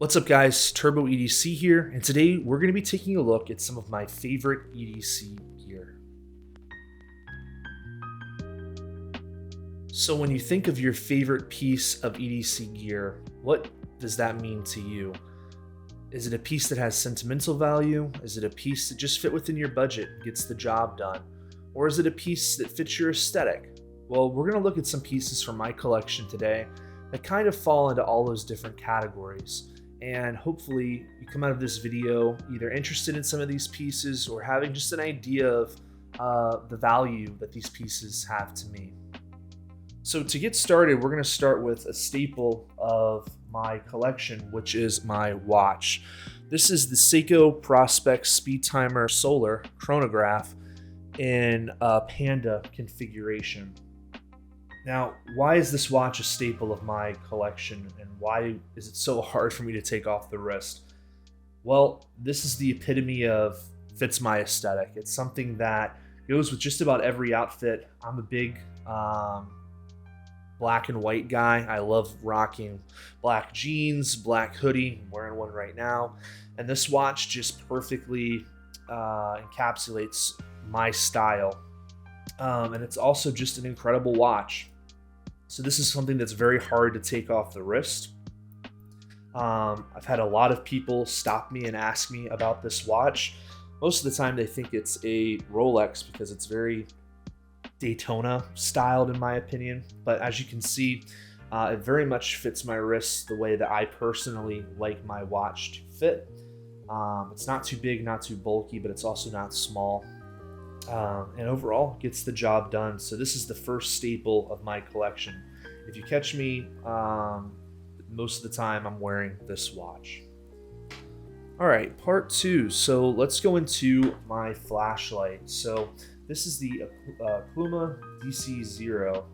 What's up guys, Turbo EDC here, and today we're going to be taking a look at some of my favorite EDC gear. So when you think of your favorite piece of EDC gear, what does that mean to you? Is it a piece that has sentimental value? Is it a piece that just fit within your budget and gets the job done? Or is it a piece that fits your aesthetic? Well, we're going to look at some pieces from my collection today that kind of fall into all those different categories. And hopefully you come out of this video either interested in some of these pieces or having just an idea of the value that these pieces have to me. So to get started, we're going to start with a staple of my collection, which is my watch. This is the Seiko Prospect Speed Timer Solar chronograph in a Panda configuration. Now, why is this watch a staple of my collection, and why is it so hard for me to take off the wrist? Well, this is the epitome of fits my aesthetic. It's something that goes with just about every outfit. I'm a big black and white guy. I love rocking black jeans, black hoodie. I'm wearing one right now. And this watch just perfectly encapsulates my style. And it's also just an incredible watch. So this is something that's very hard to take off the wrist. I've had a lot of people stop me and ask me about this watch. Most of the time they think it's a Rolex because it's very Daytona styled in my opinion. But as you can see, it very much fits my wrist the way that I personally like my watch to fit. It's not too big, not too bulky, but it's also not small. And overall gets the job done. So this is the first staple of my collection. If you catch me, most of the time I'm wearing this watch. All right, part two. So let's go into my flashlight. So this is the Puma DC0.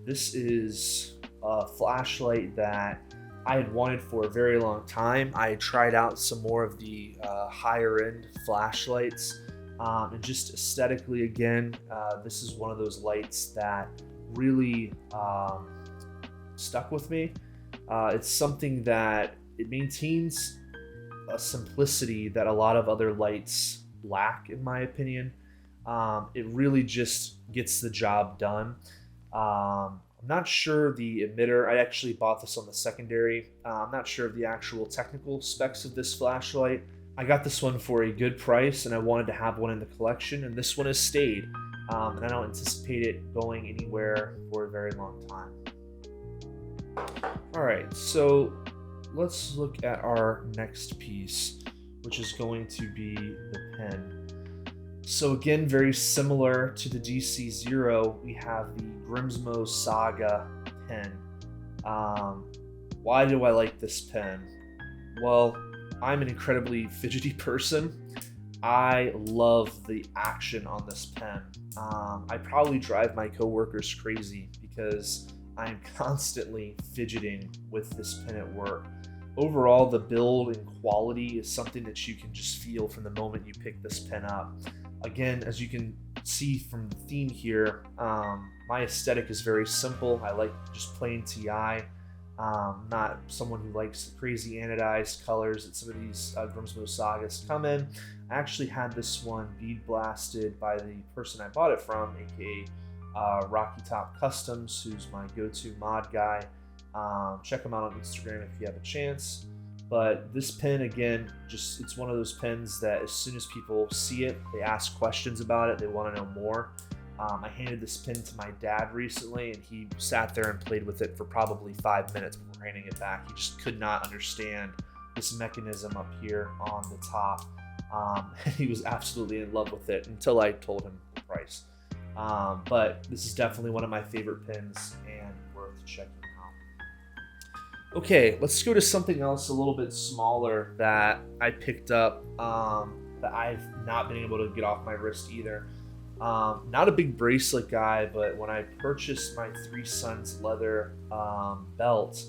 This is a flashlight that I had wanted for a very long time. I had tried out some more of the higher end flashlights. And just aesthetically, again, this is one of those lights that really stuck with me. It's something that it maintains a simplicity that a lot of other lights lack, in my opinion. It really just gets the job done. I'm not sure the emitter, I actually bought this on the secondary. I'm not sure of the actual technical specs of this flashlight. I got this one for a good price and I wanted to have one in the collection, and this one has stayed. And I don't anticipate it going anywhere for a very long time. All right, so let's look at our next piece, which is going to be the pen. So again, very similar to the DC0, we have the Grimsmo Saga pen. Why do I like this pen? Well, I'm an incredibly fidgety person. I love the action on this pen. I probably drive my coworkers crazy because I'm constantly fidgeting with this pen at work. Overall, the build and quality is something that you can just feel from the moment you pick this pen up. Again, as you can see from the theme here, my aesthetic is very simple. I like just plain TI. Not someone who likes crazy anodized colors that some of these Grimsmo Sagas come in. I actually had this one bead blasted by the person I bought it from, aka Rocky Top Customs, who's my go-to mod guy. Check him out on Instagram if you have a chance. But this pen, again, it's one of those pens that as soon as people see it, they ask questions about it, they want to know more. I handed this pen to my dad recently, and he sat there and played with it for probably 5 minutes before handing it back. He just could not understand this mechanism up here on the top. And he was absolutely in love with it until I told him the price. But this is definitely one of my favorite pens and worth checking out. Okay, let's go to something else a little bit smaller that I picked up that I've not been able to get off my wrist either. Not a big bracelet guy, but when I purchased my Three Sons leather belt,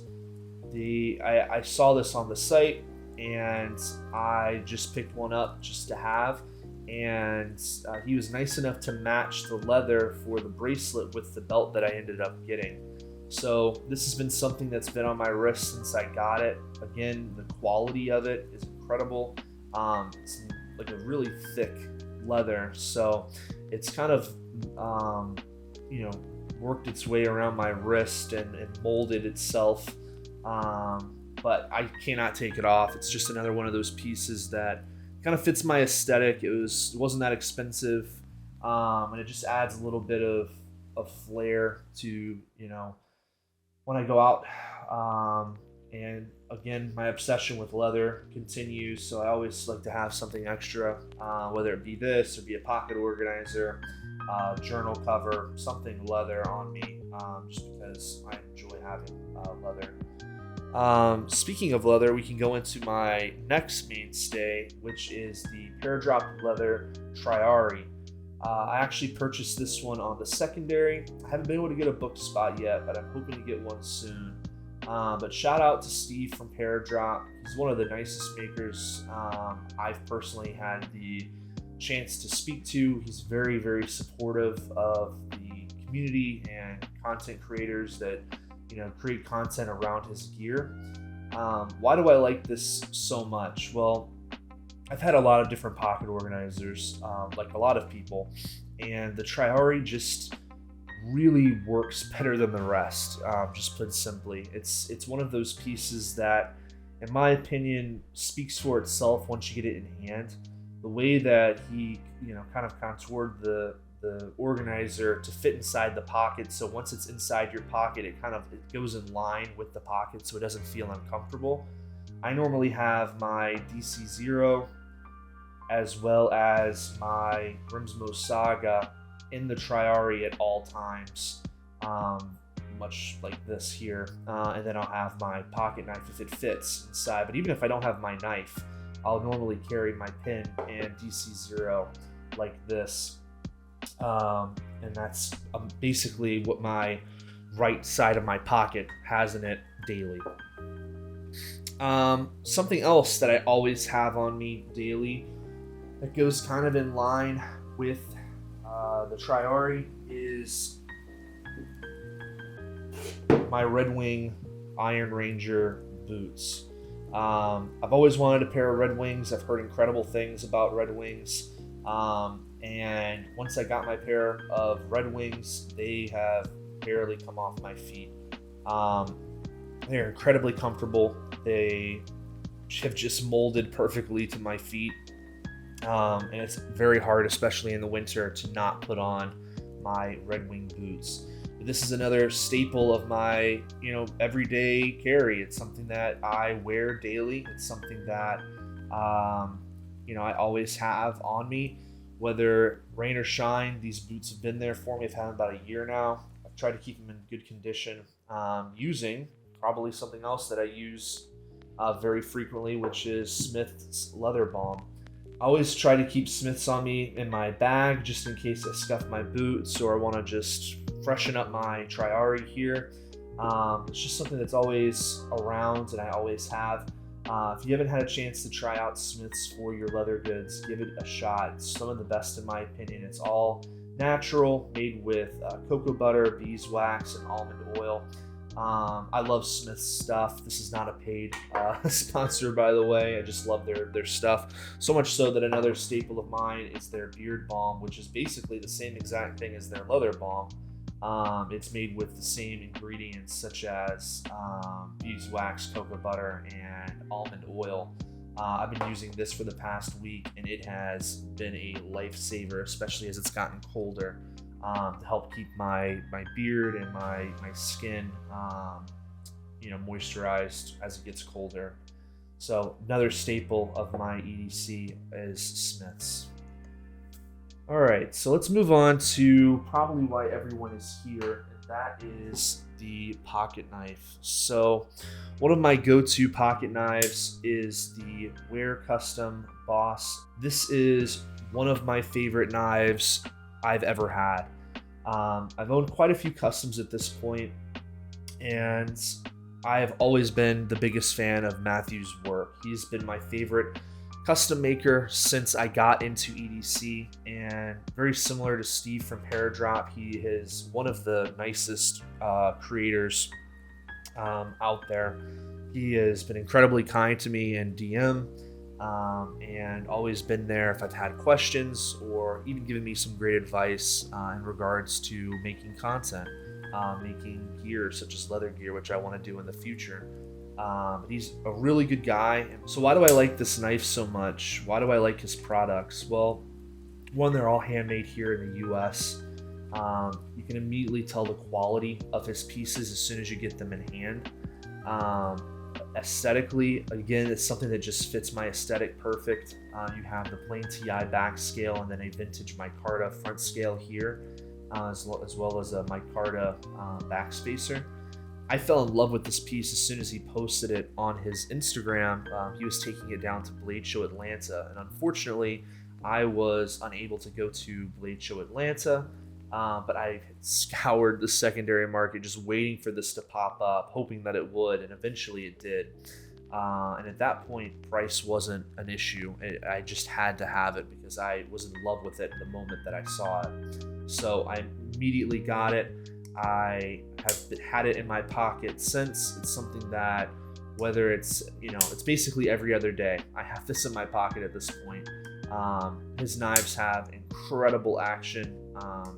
I saw this on the site and I just picked one up just to have, and he was nice enough to match the leather for the bracelet with the belt that I ended up getting. So this has been something that's been on my wrist since I got it. Again, the quality of it is incredible. It's like a really thick leather, so it's kind of worked its way around my wrist and molded itself, but I cannot take it off. It's just another one of those pieces that kind of fits my aesthetic. It wasn't that expensive, and it just adds a little bit of flair to when I go out. And again, my obsession with leather continues, so I always like to have something extra, whether it be this or be a pocket organizer, journal cover, something leather on me, just because I enjoy having leather. Speaking of leather, we can go into my next mainstay, which is the Peardrop Leather Triari. I actually purchased this one on the secondary. I haven't been able to get a book spot yet, but I'm hoping to get one soon. But shout out to Steve from Peardrop. He's one of the nicest makers I've personally had the chance to speak to. He's very, very supportive of the community and content creators that create content around his gear. Why do I like this so much? Well, I've had a lot of different pocket organizers, like a lot of people, and the Triari just really works better than the rest. Just put simply, it's one of those pieces that, in my opinion, speaks for itself once you get it in hand. The way that he, kind of contoured the organizer to fit inside the pocket, so once it's inside your pocket, it goes in line with the pocket, so it doesn't feel uncomfortable. I normally have my DC Zero as well as my Grimsmo Saga in the Triari at all times, much like this here, and then I'll have my pocket knife if it fits inside. But even if I don't have my knife, I'll normally carry my pin and DC Zero like this, and that's basically what my right side of my pocket has in it daily. Something else that I always have on me daily that goes kind of in line with the Triari is my Red Wing Iron Ranger boots. I've always wanted a pair of Red Wings. I've heard incredible things about Red Wings, and once I got my pair of Red Wings, they have barely come off my feet. They're incredibly comfortable. They have just molded perfectly to my feet, and it's very hard, especially in the winter, to not put on my Red Wing boots. This is another staple of my, everyday carry. It's something that I wear daily. It's something that, I always have on me, whether rain or shine. These boots have been there for me. I've had them about a year now. I've tried to keep them in good condition, using probably something else that I use very frequently, which is Smith's Leather Balm. I always try to keep Smith's on me in my bag just in case I scuff my boots or I want to just freshen up my Triari here. It's just something that's always around and I always have. If you haven't had a chance to try out Smith's for your leather goods, give it a shot. It's some of the best in my opinion. It's all natural, made with cocoa butter, beeswax, and almond oil. I love Smith's stuff. This is not a paid sponsor, by the way. I just love their stuff. So much so that another staple of mine is their beard balm, which is basically the same exact thing as their leather balm. It's made with the same ingredients such as beeswax, cocoa butter, and almond oil. I've been using this for the past week, and it has been a lifesaver, especially as it's gotten colder. To help keep my beard and my skin, moisturized as it gets colder. So another staple of my EDC is Smith's. All right, so let's move on to probably why everyone is here, and that is the pocket knife. So one of my go-to pocket knives is the Wear Custom Boss. This is one of my favorite knives I've ever had. I've owned quite a few customs at this point, and I have always been the biggest fan of Matthew's work. He's been my favorite custom maker since I got into EDC, and very similar to Steve from Paradrop, he is one of the nicest creators out there. He has been incredibly kind to me in DM, and always been there if I've had questions, or even given me some great advice in regards to making content, making gear such as leather gear, which I want to do in the future. He's a really good guy. So why do I like this knife so much? Why do I like his products? Well, one, they're all handmade here in the US. You can immediately tell the quality of his pieces as soon as you get them in hand. Aesthetically, again, it's something that just fits my aesthetic perfect. You have the plain TI back scale and then a vintage micarta front scale here, as well as a micarta back spacer. I fell in love with this piece as soon as he posted it on his Instagram. He was taking it down to Blade Show Atlanta, and unfortunately I was unable to go to Blade Show Atlanta, but I scoured the secondary market just waiting for this to pop up, hoping that it would, and eventually it did. And at that point, price wasn't an issue. I just had to have it because I was in love with it the moment that I saw it. So I immediately got it. I have had it in my pocket since. It's something that, whether it's, it's basically every other day, I have this in my pocket at this point. His knives have incredible action.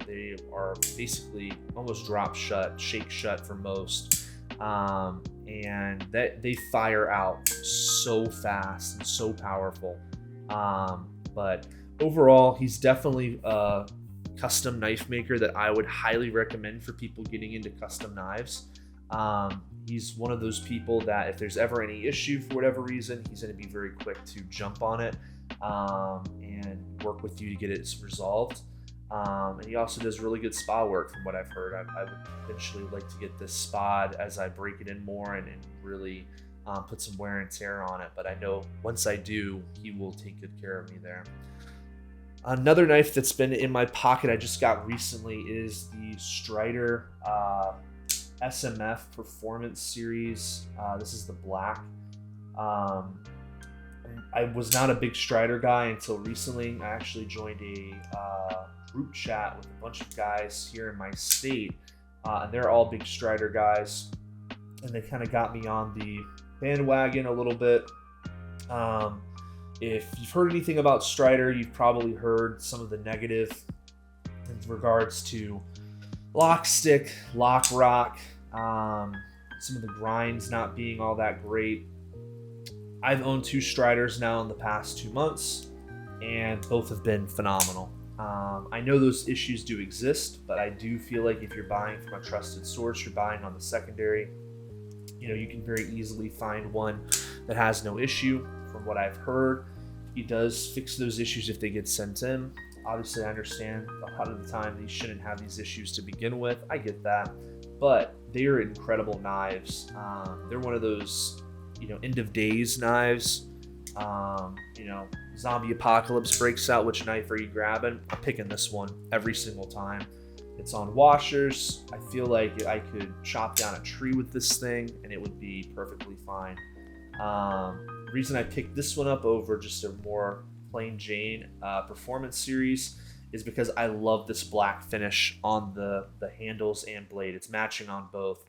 They are basically almost drop shut, shake shut for most. And that they fire out so fast and so powerful. But overall, he's definitely a custom knife maker that I would highly recommend for people getting into custom knives. He's one of those people that if there's ever any issue for whatever reason, he's going to be very quick to jump on it and work with you to get it resolved. And he also does really good spa work from what I've heard. I would eventually like to get this spa'd as I break it in more and really put some wear and tear on it. But I know once I do, he will take good care of me there. Another knife that's been in my pocket I just got recently is the Strider SMF Performance Series. This is the black. I was not a big Strider guy until recently. I actually joined a group chat with a bunch of guys here in my state, and they're all big Strider guys, and they kind of got me on the bandwagon a little bit. If you've heard anything about Strider, you've probably heard some of the negative in regards to lock stick, lock rock, some of the grinds not being all that great. I've owned 2 Striders now in the past 2 months, and both have been phenomenal. I know those issues do exist, but I do feel like if you're buying from a trusted source, you're buying on the secondary, you can very easily find one that has no issue. From what I've heard, he does fix those issues if they get sent in. Obviously, I understand a lot of the time these shouldn't have these issues to begin with. I get that, but they are incredible knives. They're one of those, end of days knives. Zombie apocalypse breaks out. Which knife are you grabbing? I'm picking this one every single time. It's on washers. I feel like I could chop down a tree with this thing and it would be perfectly fine. The reason I picked this one up over just a more plain Jane Performance Series is because I love this black finish on the handles and blade. It's matching on both.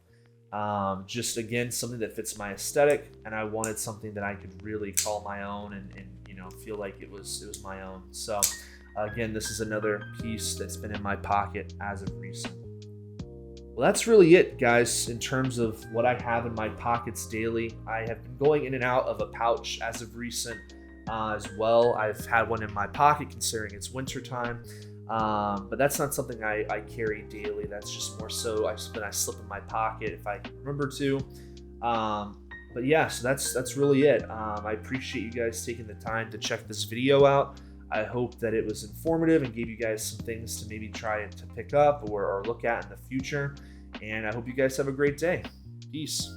Just again, something that fits my aesthetic, and I wanted something that I could really call my own and feel like it was my own. So again, this is another piece that's been in my pocket as of recent. Well, that's really it, guys, in terms of what I have in my pockets daily. I have been going in and out of a pouch as of recent as well. I've had one in my pocket considering it's winter time, but that's not something I carry daily. That's just more so I slip in my pocket if I remember to. But yeah, so that's really it. I appreciate you guys taking the time to check this video out. I hope that it was informative and gave you guys some things to maybe try to pick up or look at in the future. And I hope you guys have a great day. Peace.